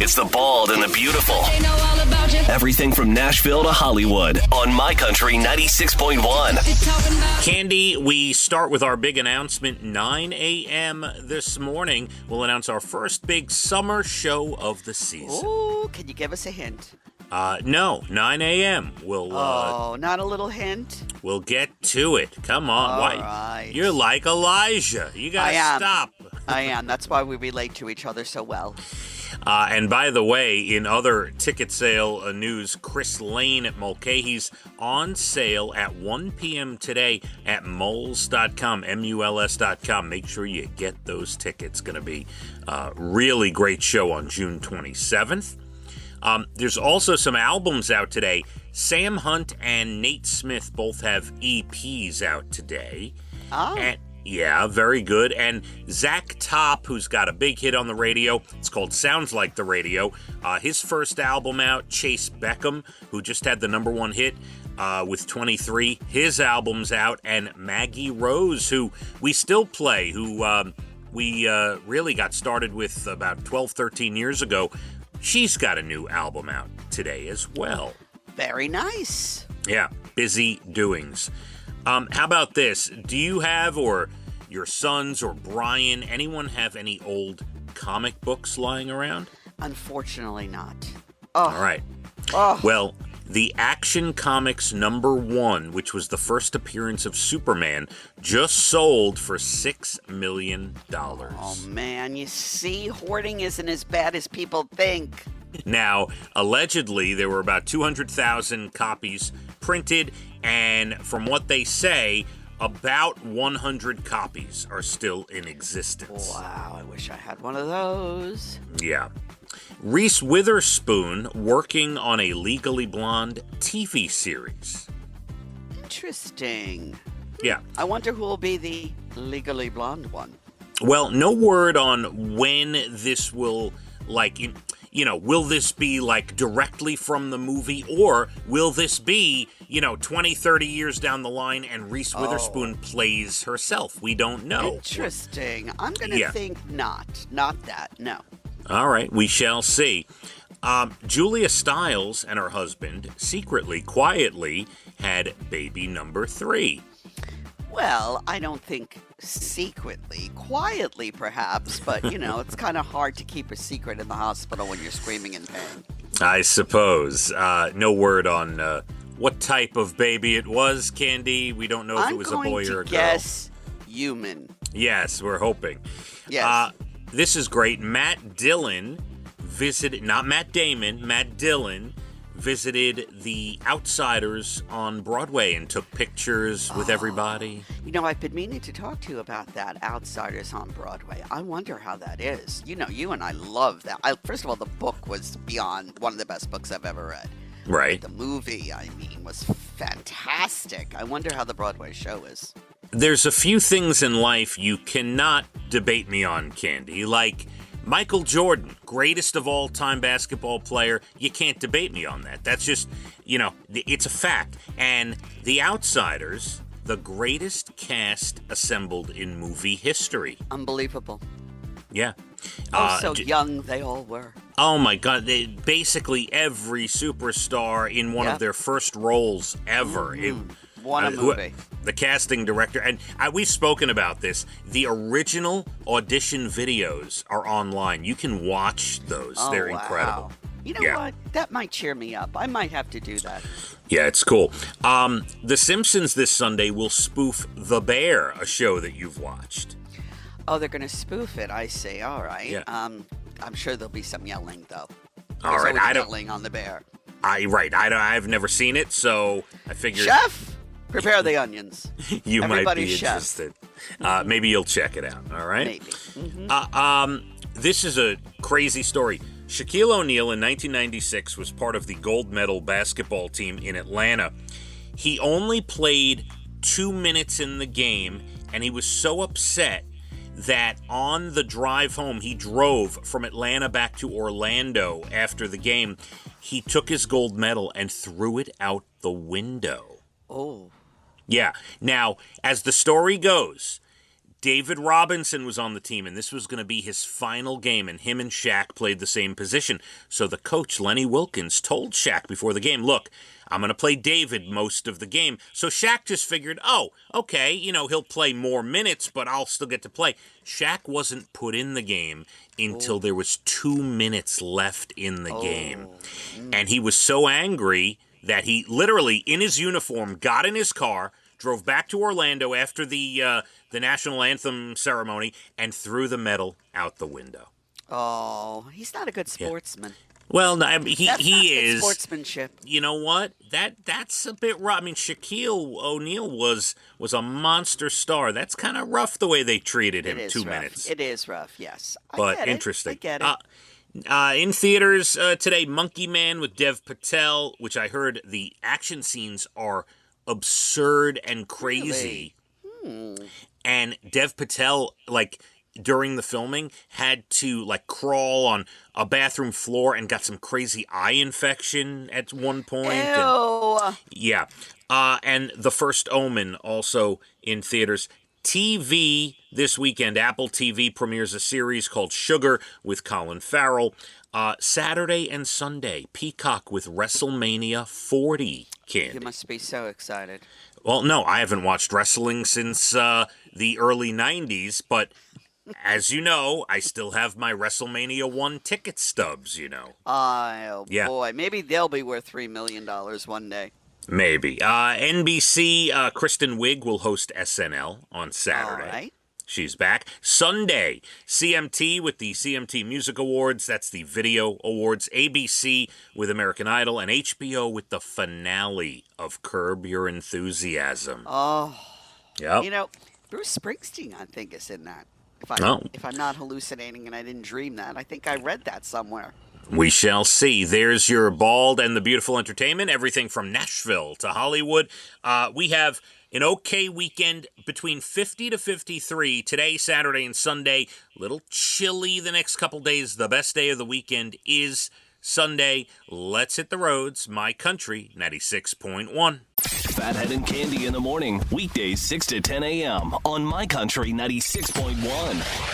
It's the bald and the beautiful. Everything from Nashville to Hollywood on My Country 96.1. Cande, we start with our big announcement. 9 a.m. this morning, we'll announce our first big summer show of the season. Ooh, can you give us a hint? No, 9 a.m. We'll, not a little hint? We'll get to it. Come on. All Why? right. You're like Elijah. You gotta stop. I am. That's why we relate to each other so well. And by the way, in other ticket sale news, Chris Lane at Mulcahy's on sale at 1 p.m. today at muls.com, muls.com. Make sure you get those tickets. Going to be a really great show on June 27th. There's also some albums out today. Sam Hunt and Nate Smith both have EPs out today. Oh. Yeah, very good. And Zach Top, who's got a big hit on the radio, it's called Sounds Like the Radio. His first album out, Chase Beckham, who just had the #1 hit with 23. His album's out. And Maggie Rose, who we still play, who we really got started with about 12, 13 years ago. She's got a new album out today as well. Very nice. Yeah, busy doings. How about this? Do you have, or your sons or Brian, anyone have any old comic books lying around? Unfortunately not. All right. Oh. Well, the Action Comics #1, which was the first appearance of Superman, just sold for $6 million. Oh, man. You see, hoarding isn't as bad as people think. Now, allegedly, there were about 200,000 copies printed, and from what they say, about 100 copies are still in existence. Wow, I wish I had one of those. Yeah. Reese Witherspoon working on a Legally Blonde TV series. Interesting. Yeah. I wonder who will be the Legally Blonde one. Well, no word on when this will, will this be directly from the movie, or will this be, 20, 30 years down the line and Reese Witherspoon plays herself? We don't know. Interesting. I'm going to think not. Not that, no. All right, we shall see. Julia Stiles and her husband secretly, quietly, had baby number 3. Well, I don't think secretly, quietly perhaps, but, it's kind of hard to keep a secret in the hospital when you're screaming in pain. I suppose. No word on what type of baby it was, Cande. We don't know if it was a boy or a girl. I'm going to guess human. Yes, we're hoping. Yes. This is great. Matt Dillon visited, not Matt Damon, Matt Dillon visited The Outsiders on Broadway and took pictures with everybody. I've been meaning to talk to you about that, Outsiders on Broadway. I wonder how that is. You and I love that. First of all, the book was beyond one of the best books I've ever read. Right. The movie, was fantastic. I wonder how the Broadway show is. There's a few things in life you cannot debate me on, Cande, like Michael Jordan, greatest of all time basketball player. You can't debate me on that. That's just, it's a fact. And The Outsiders, the greatest cast assembled in movie history. Unbelievable. Yeah. So young they all were. Oh my God. Basically every superstar in one of their first roles ever. Mm-hmm. What a movie. The casting director, and we've spoken about this, the original audition videos are online. You can watch those. They're incredible. You know what? That might cheer me up. I might have to do that. Yeah, it's cool. The Simpsons this Sunday will spoof The Bear, a show that you've watched. Oh, they're going to spoof it, I see. All right. Yeah. I'm sure there'll be some yelling, though. All right. Yelling on the bear. I've never seen it, so I figured... Chef! Prepare the onions. You might be chef. interested. Maybe you'll check it out, all right? Maybe. Mm-hmm. This is a crazy story. Shaquille O'Neal in 1996 was part of the gold medal basketball team in Atlanta. He only played 2 minutes in the game, and he was so upset that on the drive home, he drove from Atlanta back to Orlando after the game. He took his gold medal and threw it out the window. Oh. Yeah. Now, as the story goes, David Robinson was on the team, and this was going to be his final game, and him and Shaq played the same position. So the coach, Lenny Wilkins, told Shaq before the game, look, I'm going to play David most of the game. So Shaq just figured, oh, okay, he'll play more minutes, but I'll still get to play. Shaq wasn't put in the game until there was 2 minutes left in the game. And he was so angry that he literally, in his uniform, got in his car, drove back to Orlando after the national anthem ceremony, and threw the medal out the window. Oh, he's not a good sportsman. Yeah. Well, no, he That's not is. good sportsmanship. You know what? That's a bit rough. I mean, Shaquille O'Neal was a monster star. That's kind of rough the way they treated him. 2 minutes. It is rough, yes. But interesting. I get it. In theaters today, Monkey Man with Dev Patel, which I heard the action scenes are absurd and crazy. Really? And Dev Patel, during the filming, had to crawl on a bathroom floor and got some crazy eye infection at one point. Ew. Yeah. And The First Omen also in theaters. TV this weekend, Apple TV premieres a series called Sugar with Colin Farrell. Saturday and Sunday, Peacock with WrestleMania 40. Cande. You must be so excited. Well, no, I haven't watched wrestling since the early 90s, but as you know, I still have my WrestleMania 1 ticket stubs, Oh, Yeah. boy. Maybe they'll be worth $3 million one day. Maybe. NBC, Kristen Wiig will host SNL on Saturday. All right. She's back. Sunday, CMT with the CMT Music Awards. That's the Video Awards. ABC with American Idol. And HBO with the finale of Curb Your Enthusiasm. Oh. Yep. Bruce Springsteen, I think, is in that. If I'm not hallucinating and I didn't dream that. I think I read that somewhere. We shall see. There's your Bald and the Beautiful entertainment. Everything from Nashville to Hollywood. We have an okay weekend between 50 to 53 today, Saturday, and Sunday. A little chilly the next couple days. The best day of the weekend is Sunday. Let's hit the roads. My Country 96.1. Phathead and Cande in the morning. Weekdays 6 to 10 a.m. on My Country 96.1.